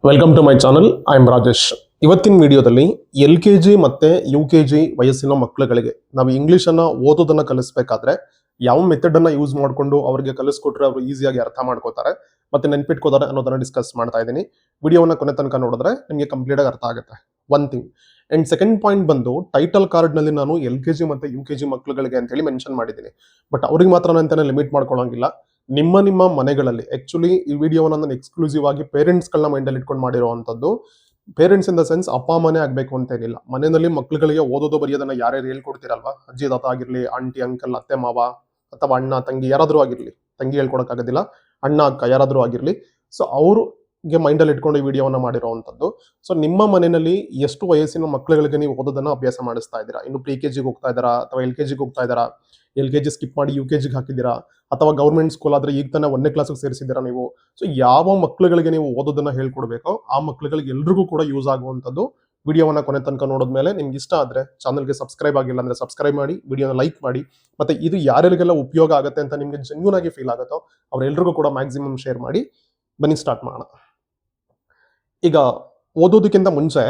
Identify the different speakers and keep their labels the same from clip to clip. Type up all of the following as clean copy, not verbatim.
Speaker 1: Welcome to my channel. I am Rajesh. ಇವತ್ತಿನ ವಿಡಿಯೋದಲ್ಲಿ LKG ಮತ್ತು UKG ವಯಸ್ಸಿನ ಮಕ್ಕಳುಗಳಿಗೆ ನಾವು ಇಂಗ್ಲೀಷನ್ನು ಓದೋದನ್ನು ಕಲಿಸ್ಬೇಕಾದ್ರೆ ಯಾವ ಮೆಥಡನ್ನು ಯೂಸ್ ಮಾಡಿಕೊಂಡು ಅವರಿಗೆ ಕಲಿಸ್ಕೊಟ್ರೆ ಅವರು ಈಸಿಯಾಗಿ ಅರ್ಥ ಮಾಡ್ಕೋತಾರೆ ಮತ್ತು ನೆನ್ಪಿಟ್ಕೋತಾರೆ ಅನ್ನೋದನ್ನು ಡಿಸ್ಕಸ್ ಮಾಡ್ತಾ ಇದ್ದೀನಿ. ವಿಡಿಯೋವನ್ನು ಕೊನೆ ತನಕ ನೋಡಿದ್ರೆ ನಿಮಗೆ ಕಂಪ್ಲೀಟಾಗಿ ಅರ್ಥ ಆಗುತ್ತೆ. One thing. And second point ಬಂದು ಟೈಟಲ್ ಕಾರ್ಡ್ನಲ್ಲಿ ನಾನು LKG ಮತ್ತು UKG ಮಕ್ಕಳುಗಳಿಗೆ ಅಂತೇಳಿ ಮೆನ್ಷನ್ ಮಾಡಿದ್ದೀನಿ. ಬಟ್ ಅವ್ರಿಗೆ ಮಾತ್ರ ಅಂತಾನೆ ಲಿಮಿಟ್ ಮಾಡ್ಕೊಳ್ಳೋಂಗಿಲ್ಲ. ನಿಮ್ಮ ಮನೆಗಳಲ್ಲಿ ಆಕ್ಚುಲಿ ಈ ವಿಡಿಯೋವನ್ನು ನಾನು ಎಕ್ಸ್ಕ್ಲೂಸಿವ್ ಆಗಿ ಪೇರೆಂಟ್ಸ್ಗಳನ್ನ ಮೈಂಡಲ್ಲಿ ಇಟ್ಕೊಂಡು ಮಾಡಿರುವಂಥದ್ದು. ಪೇರೆಂಟ್ಸ್ ಇನ್ ದ ಸೆನ್ಸ್ ಅಪ್ಪ ಅಮ್ಮನೇ ಆಗಬೇಕು ಅಂತ ಏನಿಲ್ಲ. ಮನೆಯಲ್ಲಿ ಮಕ್ಕಳುಗಳಿಗೆ ಓದೋದು ಬರೆಯೋದನ್ನ ಯಾರ್ಯಾರು ಹೇಳ್ಕೊಡ್ತೀರಲ್ವಾ, ಅಜ್ಜಿ ತಾತ ಆಗಿರಲಿ, ಆಂಟಿ ಅಂಕಲ್, ಅತ್ತೆ ಮಾವ ಅಥವಾ ಅಣ್ಣ ತಂಗಿ ಯಾರಾದರೂ ಆಗಿರಲಿ, ತಂಗಿ ಹೇಳ್ಕೊಡಕ್ಕಾಗೋದಿಲ್ಲ, ಅಣ್ಣ ಅಕ್ಕ ಯಾರಾದರೂ ಆಗಿರಲಿ, ಸೊ ಅವ್ರಿಗೆ ಮೈಂಡಲ್ಲಿ ಇಟ್ಕೊಂಡು ಈ ವಿಡಿಯೋವನ್ನು ಮಾಡಿರೋವಂಥದ್ದು. ಸೊ ನಿಮ್ಮ ಮನೆಯಲ್ಲಿ ಎಷ್ಟು ವಯಸ್ಸಿನ ಮಕ್ಕಳುಗಳಿಗೆ ನೀವು ಓದೋದನ್ನು ಅಭ್ಯಾಸ ಮಾಡಿಸ್ತಾ ಇದ್ದೀರಾ? ಇನ್ನು ಪ್ರಿ-KGಗೆ ಹೋಗ್ತಾ ಇದ್ದಾರಾ ಅಥವಾ LKGಗೆ ಹೋಗ್ತಾ ಇದ್ದಾರಾ, LKG ಸ್ಕಿಪ್ ಮಾಡಿ UKGಗೆ ಹಾಕಿದ್ದೀರಾ, ಅಥವಾ ಗೌರ್ಮೆಂಟ್ ಸ್ಕೂಲ್ ಆದ್ರೆ ಈಗ ತಾನೇ 1ನೇ ಕ್ಲಾಸ್ಗೆ ಸೇರಿಸಿದ್ದೀರಾ ನೀವು? ಸೊ ಯಾವ ಮಕ್ಕಳುಗಳಿಗೆ ನೀವು ಓದೋದನ್ನ ಹೇಳ್ಕೊಡ್ಬೇಕೋ ಆ ಮಕ್ಕಳುಗಳಿಗೆ ಎಲ್ರಿಗೂ ಕೂಡ ಯೂಸ್ ಆಗುವಂಥದ್ದು. ವಿಡಿಯೋವನ್ನ ಕೊನೆ ತನಕ ನೋಡಿದ್ಮೇಲೆ ನಿಮ್ಗೆ ಇಷ್ಟ ಆದ್ರೆ ಚಾನಲ್ಗೆ ಸಬ್ಸ್ಕ್ರೈಬ್ ಆಗಿಲ್ಲ ಅಂದ್ರೆ ಸಬ್ಸ್ಕ್ರೈಬ್ ಮಾಡಿ, ವಿಡಿಯೋನ ಲೈಕ್ ಮಾಡಿ, ಮತ್ತೆ ಇದು ಯಾರ್ಯಾರಿಗೆಲ್ಲ ಉಪಯೋಗ ಆಗುತ್ತೆ ಅಂತ ನಿಮ್ಗೆ ಜೆನ್ಯೂನ್ ಆಗಿ ಫೀಲ್ ಆಗುತ್ತೋ ಅವರೆಲ್ಲರಿಗೂ ಕೂಡ ಮ್ಯಾಕ್ಸಿಮಮ್ ಶೇರ್ ಮಾಡಿ. ಬನ್ನಿ ಸ್ಟಾರ್ಟ್ ಮಾಡೋಣ. ಈಗ ಓದೋದಕ್ಕಿಂತ ಮುಂಚೆ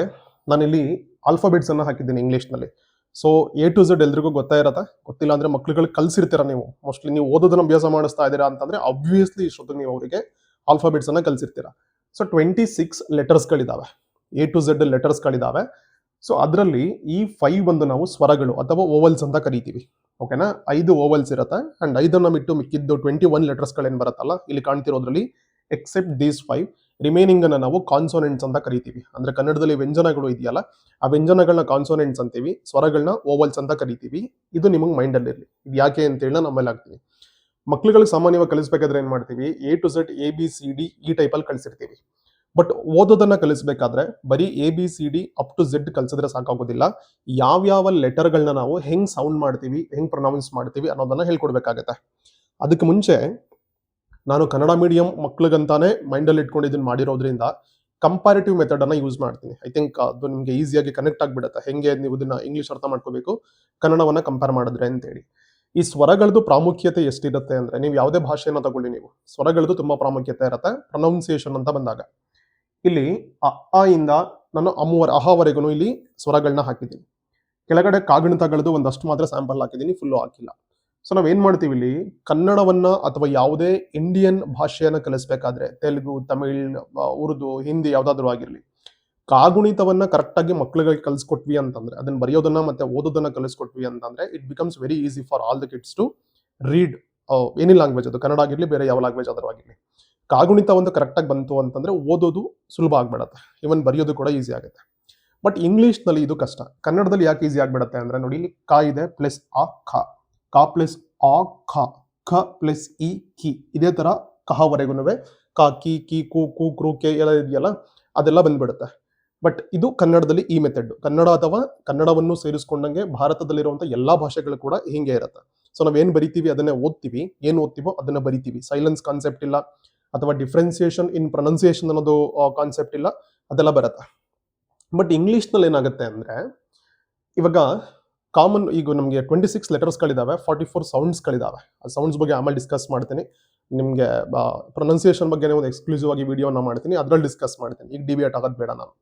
Speaker 1: ನಾನಿಲ್ಲಿ ಆಲ್ಫಾಬೆಟ್ಸ್ ಅನ್ನ ಹಾಕಿದ್ದೀನಿ ಇಂಗ್ಲಿಷ್ನಲ್ಲಿ. ಸೊ A to Z ಎಲ್ರಿಗೂ ಗೊತ್ತಾ ಇರತ್ತೆ. ಗೊತ್ತಿಲ್ಲ ಅಂದ್ರೆ ಮಕ್ಳುಗಳಿಗೆ ಕಲ್ಸಿರ್ತೀರ ನೀವು. ಮೋಸ್ಟ್ಲಿ ನೀವು ಓದೋದನ್ನ ಅಭ್ಯಾಸ ಮಾಡಿಸ್ತಾ ಇದ್ದೀರಾ ಅಂತಂದ್ರೆ ಆಬ್ವಿಯಸ್ಲಿ ಇಷ್ಟೊತ್ತಿಗೆ ನೀವು ಅವರಿಗೆ ಆಲ್ಫಾಬೆಟ್ಸ್ ಅನ್ನ ಕಲ್ಸಿರ್ತೀರಾ. ಸೊ 26 ಲೆಟರ್ಸ್ಗಳಿದಾವೆ, A to Z ಲೆಟರ್ಸ್ಗಳಿದಾವೆ. ಸೊ ಅದರಲ್ಲಿ ಈ 5 ಒಂದು ನಾವು ಸ್ವರಗಳು ಅಥವಾ ಓವಲ್ಸ್ ಅಂತ ಕರಿತೀವಿ. ಓಕೆನಾ? 5 ಓವಲ್ಸ್ ಇರುತ್ತೆ ಅಂಡ್ 5ಅನ್ನ ಬಿಟ್ಟು ಮಿಕ್ಕಿದ್ದು 21 ಲೆಟರ್ಸ್ಗಳೇನು ಬರುತ್ತಲ್ಲ ಇಲ್ಲಿ ಕಾಣ್ತಿರೋದ್ರಲ್ಲಿ, ಎಕ್ಸೆಪ್ಟ್ ದೀಸ್ 5 ರಿಮೈನಿಂಗ್ ಅನ್ನ ನಾವು ಕಾನ್ಸೋನೆಂಟ್ಸ್ ಅಂತ ಕರಿತೀವಿ. ಅಂದ್ರೆ ಕನ್ನಡದಲ್ಲಿ ವ್ಯಂಜನಗಳು ಇದೆಯಲ್ಲ, ಆ ವ್ಯಂಜನಗಳನ್ನ ಕಾನ್ಸೋನೆಂಟ್ಸ್ ಅಂತೀವಿ, ಸ್ವರಗಳನ್ನ ಓವಲ್ಸ್ ಅಂತ ಕರಿತೀವಿ. ಇದು ನಿಮಗೆ ಮೈಂಡ್ ಅಲ್ಲಿ ಇರಲಿ. ಇದು ಯಾಕೆ ಅಂತ ಹೇಳಿ ನಾನು ಆಮೇಲೆ ಆಗ್ತೀನಿ. ಮಕ್ಳುಗಳಿಗೆ ಸಾಮಾನ್ಯವಾಗಿ ಕಲಿಸ್ಬೇಕಾದ್ರೆ ಏನ್ ಮಾಡ್ತೀವಿ, A to Z ABCD ಈ ಟೈಪಲ್ಲಿ ಕಲಿಸಿರ್ತೀವಿ. ಬಟ್ ಓದೋದನ್ನ ಕಲಿಸ್ಬೇಕಾದ್ರೆ ಬರೀ ABCD ಅಪ್ ಟು Z ಕಲಿಸಿದ್ರೆ ಸಾಕಾಗೋದಿಲ್ಲ. ಯಾವ್ಯಾವ ಲೆಟರ್ಗಳನ್ನ ನಾವು ಹೆಂಗ್ ಸೌಂಡ್ ಮಾಡ್ತೀವಿ, ಹೆಂಗ್ ಪ್ರೊನೌನ್ಸ್ ಮಾಡ್ತೀವಿ ಅನ್ನೋದನ್ನ ಹೇಳ್ಕೊಡ್ಬೇಕಾಗತ್ತೆ. ಅದಕ್ಕೆ ಮುಂಚೆ ನಾನು ಕನ್ನಡ ಮೀಡಿಯಂ ಮಕ್ಳಿಗಂತಾನೆ ಮೈಂಡಲ್ಲಿ ಇಟ್ಕೊಂಡು ಇದನ್ನ ಮಾಡಿರೋದ್ರಿಂದ ಕಂಪ್ಯಾರಿಟಿವ್ ಮೆಥಡ್ ಅನ್ನ ಯೂಸ್ ಮಾಡ್ತೀನಿ. ಐ ಥಿಂಕ್ ಅದು ನಿಮಗೆ ಈಸಿಯಾಗಿ ಕನೆಕ್ಟ್ ಆಗಿಬಿಡುತ್ತೆ. ಹೆಂಗೆ ನೀವು ಇದನ್ನ ಇಂಗ್ಲಿಷ್ ಅರ್ಥ ಮಾಡ್ಕೋಬೇಕು ಕನ್ನಡವನ್ನ ಕಂಪೇರ್ ಮಾಡಿದ್ರೆ ಅಂತೇಳಿ. ಈ ಸ್ವರಗಳದ್ದು ಪ್ರಾಮುಖ್ಯತೆ ಎಷ್ಟಿರುತ್ತೆ ಅಂದ್ರೆ, ನೀವು ಯಾವುದೇ ಭಾಷೆಯನ್ನು ತಗೊಳ್ಳಿ, ನೀವು ಸ್ವರಗಳದ್ದು ತುಂಬಾ ಪ್ರಾಮುಖ್ಯತೆ ಇರುತ್ತೆ. ಪ್ರೊನೌನ್ಸಿಯೇಷನ್ ಅಂತ ಬಂದಾಗ ಇಲ್ಲಿ ಅ ಇಂದ ನಾನು ಅಹವರೆಗೂ ಇಲ್ಲಿ ಸ್ವರಗಳನ್ನ ಹಾಕಿದ್ದೀನಿ. ಕೆಳಗಡೆ ಕಾಗುಣಿತಗಳದ್ದು ಒಂದಷ್ಟು ಮಾತ್ರ ಸ್ಯಾಂಪಲ್ ಹಾಕಿದ್ದೀನಿ, ಫುಲ್ಲು ಹಾಕಿಲ್ಲ. ಸೊ ನಾವೇನ್ ಮಾಡ್ತೀವಿ ಇಲ್ಲಿ, ಕನ್ನಡವನ್ನ ಅಥವಾ ಯಾವುದೇ ಇಂಡಿಯನ್ ಭಾಷೆಯನ್ನ ಕಲಿಸ್ಬೇಕಾದ್ರೆ ತೆಲುಗು, ತಮಿಳ್, ಉರ್ದು, ಹಿಂದಿ ಯಾವ್ದಾದ್ರು ಆಗಿರ್ಲಿ, ಕಾಗುಣಿತವನ್ನ ಕರೆಕ್ಟ್ ಆಗಿ ಮಕ್ಳುಗಳಿಗೆ ಕಲಿಸ್ಕೊಟ್ವಿ ಅಂತಂದ್ರೆ, ಅದನ್ನ ಬರೆಯೋದನ್ನ ಮತ್ತೆ ಓದೋದನ್ನ ಕಲಿಸ್ಕೊಟ್ವಿ ಅಂತಂದ್ರೆ it becomes very easy for all the kids to read any language, ಅದು ಕನ್ನಡ ಆಗಿರ್ಲಿ ಬೇರೆ ಯಾವ ಲ್ಯಾಂಗ್ವೇಜ್ ಆದ್ರೂ ಆಗಿರ್ಲಿ. ಕಾಗುಣಿತ ಒಂದು ಕರೆಕ್ಟ್ ಆಗಿ ಬಂತು ಅಂತಂದ್ರೆ ಓದೋದು ಸುಲಭ ಆಗ್ಬಿಡತ್ತೆ, ಇವನ್ ಬರೆಯೋದು ಕೂಡ ಈಸಿ ಆಗುತ್ತೆ. ಬಟ್ ಇಂಗ್ಲಿಷ್ ನಲ್ಲಿ ಇದು ಕಷ್ಟ. ಕನ್ನಡದಲ್ಲಿ ಯಾಕೆ ಈಸಿ ಆಗ್ಬಿಡತ್ತೆ ಅಂದ್ರೆ, ನೋಡಿ ಇಲ್ಲಿ ಕ ಇದೆ ಪ್ಲಸ್ ಆ ಖ, ಕ ಪ್ಲಸ್ ಆ ಖ, ಖ ಪ್ಲಸ್ ಇ ಕಿ, ಇದೇ ತರ ಕಹವರೆಗೂ ಕ ಕಿ ಕಿ ಕು ಕು ಕ್ರು ಕೆ ಎಲ್ಲ ಇದೆಯಲ್ಲ ಅದೆಲ್ಲ ಬಂದ್ಬಿಡುತ್ತೆ. ಬಟ್ ಇದು ಕನ್ನಡದಲ್ಲಿ ಈ ಮೆಥಡ್. ಕನ್ನಡ ಅಥವಾ ಕನ್ನಡವನ್ನು ಸೇರಿಸ್ಕೊಂಡಂಗೆ ಭಾರತದಲ್ಲಿರುವಂಥ ಎಲ್ಲಾ ಭಾಷೆಗಳು ಕೂಡ ಹಿಂಗೆ ಇರುತ್ತೆ. ಸೊ ನಾವೇನ್ ಬರಿತೀವಿ ಅದನ್ನೇ ಓದ್ತೀವಿ, ಏನ್ ಓದ್ತೀವೋ ಅದನ್ನ ಬರಿತೀವಿ. ಸೈಲೆನ್ಸ್ ಕಾನ್ಸೆಪ್ಟ್ ಇಲ್ಲ, ಅಥವಾ ಡಿಫ್ರೆನ್ಸಿಯೇಷನ್ ಇನ್ ಪ್ರೊನೌನ್ಸಿಯೇಷನ್ ಅನ್ನೋದು ಕಾನ್ಸೆಪ್ಟ್ ಇಲ್ಲ, ಅದೆಲ್ಲ ಬರುತ್ತೆ. ಬಟ್ ಇಂಗ್ಲಿಷ್ನಲ್ಲಿ ಏನಾಗುತ್ತೆ ಅಂದ್ರೆ, ಇವಾಗ ಕಾಮನ್ ಈಗ ನಮಗೆ 26 ಲೆಟರ್ಸ್ಗಳಿದಾವೆ, 44 ಸೌಂಡ್ಸ್ಗಳಿದಾವೆ. ಆ ಸೌಂಡ್ಸ್ ಬಗ್ಗೆ ಆಮೇಲೆ ಡಿಸ್ಕಸ್ ಮಾಡ್ತೀನಿ. ನಿಮಗೆ ಪ್ರೊನೌನ್ಸಿಯೇಷನ್ ಬಗ್ಗೆ ಒಂದು ಎಕ್ಸ್ಕ್ಲೂಸಿವ್ ಆಗಿ ವಿಡಿಯೋನ ಮಾಡ್ತೀನಿ, ಅದ್ರಲ್ಲಿ ಡಿಸ್ಕಸ್ ಮಾಡ್ತೀನಿ. ಈಗ ಡಿವಿಯೇಟ್ ಆಗೋದು ಬೇಡ ನಾನು.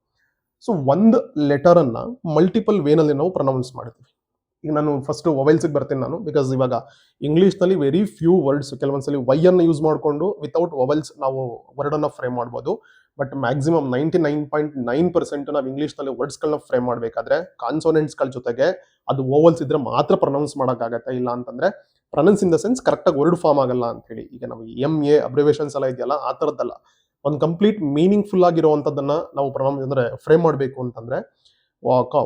Speaker 1: ಸೊ ಒಂದು ಲೆಟರ್ ಅನ್ನ ಮಲ್ಟಿಪಲ್ ವೇನಲ್ಲಿ ನಾವು ಪ್ರೊನೌನ್ಸ್ ಮಾಡ್ತೀವಿ. ಈಗ ನಾನು ಫಸ್ಟ್ ವೊವೆಲ್ಸ್ಗೆ ಬರ್ತೀನಿ ನಾನು, ಬಿಕಾಸ್ ಇವಾಗ ಇಂಗ್ಲಿಷ್ನಲ್ಲಿ ವೆರಿ ಫ್ಯೂ ವರ್ಡ್ಸ್, ಕೆಲವೊಂದ್ಸಲಿ ವೈ ಅನ್ನು ಯೂಸ್ ಮಾಡಿಕೊಂಡು ವಿತೌಟ್ ವೊವೆಲ್ಸ್ ನಾವು ವರ್ಡ್ ಅನ್ನ ಫ್ರೇಮ್ ಮಾಡ್ಬೋದು. ಬಟ್ ಮ್ಯಾಕ್ಸಿಮಮ್ 99.9% ನಾವು ಇಂಗ್ಲಿಷ್ನಲ್ಲಿ ವರ್ಡ್ಸ್ಗಳನ್ನ ಫ್ರೇಮ್ ಮಾಡಬೇಕಾದ್ರೆ ಕಾನ್ಸೋನೆಂಟ್ಸ್ಗಳ ಜೊತೆಗೆ ಅದು ಓವಲ್ಸ್ ಇದ್ರೆ ಮಾತ್ರ ಪ್ರೊನೌನ್ಸ್ ಮಾಡೋಕ್ಕಾಗತ್ತೆ. ಇಲ್ಲ ಅಂತಂದ್ರೆ ಪ್ರೊನೌನ್ಸ್ ಇನ್ ದ ಸೆನ್ಸ್ ಕರೆಕ್ಟಾಗಿ ವರ್ಡ್ ಫಾರ್ಮ್ ಆಗಲ್ಲ ಅಂತ ಹೇಳಿ. ಈಗ ನಾವು MA ಅಬ್ರಿವೇಷನ್ಸ್ ಎಲ್ಲ ಇದೆಯಲ್ಲ, ಆ ಥರದ್ದಲ್ಲ. ಒಂದು ಕಂಪ್ಲೀಟ್ ಮೀನಿಂಗ್ಫುಲ್ ಆಗಿರುವಂಥದ್ದನ್ನ ನಾವು ಪ್ರೊನೌನ್ಸ್ ಅಂದ್ರೆ ಫ್ರೇಮ್ ಮಾಡಬೇಕು ಅಂತಂದ್ರೆ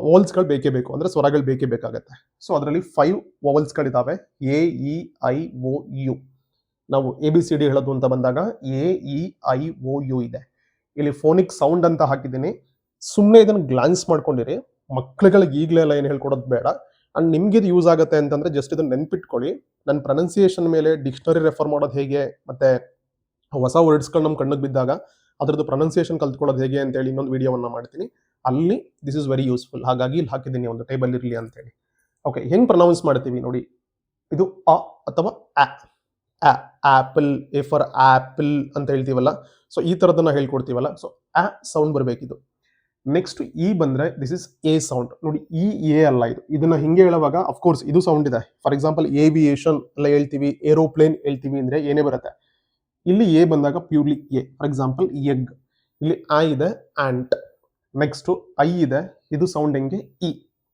Speaker 1: ಓವಲ್ಸ್ಗಳು ಬೇಕೇ ಬೇಕು, ಅಂದ್ರೆ ಸ್ವರಗಳು ಬೇಕೇ ಬೇಕಾಗತ್ತೆ. ಸೊ ಅದರಲ್ಲಿ 5 ಓವಲ್ಸ್ಗಳಿದಾವೆ, AEIOU. ನಾವು ABCD ಹೇಳೋದು ಅಂತ ಬಂದಾಗ AEIOU ಇದೆ. ಇಲ್ಲಿ ಫೋನಿಕ್ ಸೌಂಡ್ ಅಂತ ಹಾಕಿದ್ದೀನಿ. ಸುಮ್ಮನೆ ಇದನ್ನ ಗ್ಲಾನ್ಸ್ ಮಾಡ್ಕೊಂಡಿರಿ, ಮಕ್ಳುಗಳಿಗೆ ಈಗಲೇ ಎಲ್ಲ ಏನು ಹೇಳ್ಕೊಡೋದು ಬೇಡ. ಅಂಡ್ ನಿಮ್ಗೆ ಇದು ಯೂಸ್ ಆಗುತ್ತೆ ಅಂತಂದ್ರೆ ಜಸ್ಟ್ ಇದನ್ನ ನೆನ್ಪಿಟ್ಕೊಳ್ಳಿ. ನನ್ನ ಪ್ರೊನೌನ್ಸಿಯೇಷನ್ ಮೇಲೆ ಡಿಕ್ಷನರಿ ರೆಫರ್ ಮಾಡೋದು ಹೇಗೆ, ಮತ್ತೆ ಹೊಸ ವರ್ಡ್ಸ್ಗಳು ನಮ್ಮ ಕಣ್ಣಿಗೆ ಬಿದ್ದಾಗ ಅದ್ರದ್ದು ಪ್ರೊನೌನ್ಸಿಯೇಷನ್ ಕಲ್ತ್ಕೊಳ್ಳೋದು ಹೇಗೆ ಅಂತ ಹೇಳಿ ಇನ್ನೊಂದು ವಿಡಿಯೋವನ್ನ ಮಾಡ್ತೀನಿ. ಅಲ್ಲಿ ದಿಸ್ ಇಸ್ ವೆರಿ ಯೂಸ್ಫುಲ್, ಹಾಗಾಗಿ ಇಲ್ಲಿ ಹಾಕಿದ್ದೀನಿ ಒಂದು ಟೇಬಲ್ ಇರಲಿ ಅಂತ ಹೇಳಿ. ಓಕೆ, ಹೆಂಗ್ ಪ್ರೊನೌನ್ಸ್ ಮಾಡ್ತೀವಿ ನೋಡಿ. ಇದು ಅ ಅಥವಾ ಆ. ಆಪಲ್, ಎ ಫಾರ್ ಆಪಲ್ ಅಂತ ಹೇಳ್ತೀವಲ್ಲ, ಸೊ ಈ ತರದನ್ನ ಹೇಳ್ಕೊಡ್ತೀವಲ್ಲ, ಸೊ ಆ ಸೌಂಡ್ ಬರಬೇಕಿದು. ನೆಕ್ಸ್ಟ್ ಇ ಬಂದ್ರೆ ದಿಸ್ ಇಸ್ ಎ ಸೌಂಡ್. ನೋಡಿ ಈ ಎ ಅಲ್ಲ, ಇದನ್ನ ಹಿಂಗೆ ಹೇಳುವಾಗ ಅಫ್ಕೋರ್ಸ್ ಇದು ಸೌಂಡ್ ಇದೆ. ಫಾರ್ ಎಕ್ಸಾಂಪಲ್ ಏವಿಯೇಷನ್ ಎಲ್ಲ ಹೇಳ್ತೀವಿ, ಏರೋಪ್ಲೇನ್ ಹೇಳ್ತೀವಿ ಅಂದ್ರೆ ಏನೇ ಬರುತ್ತೆ. ಇಲ್ಲಿ ಎ ಬಂದಾಗ purely A. For example egg. ಇಲ್ಲಿ ಆ ಇದೆ ಆಂಟ್. ನೆಕ್ಸ್ಟ್ ಐ ಇದೆ, ಇದು ಸೌಂಡ್ ಹೆಂಗೆ ಇ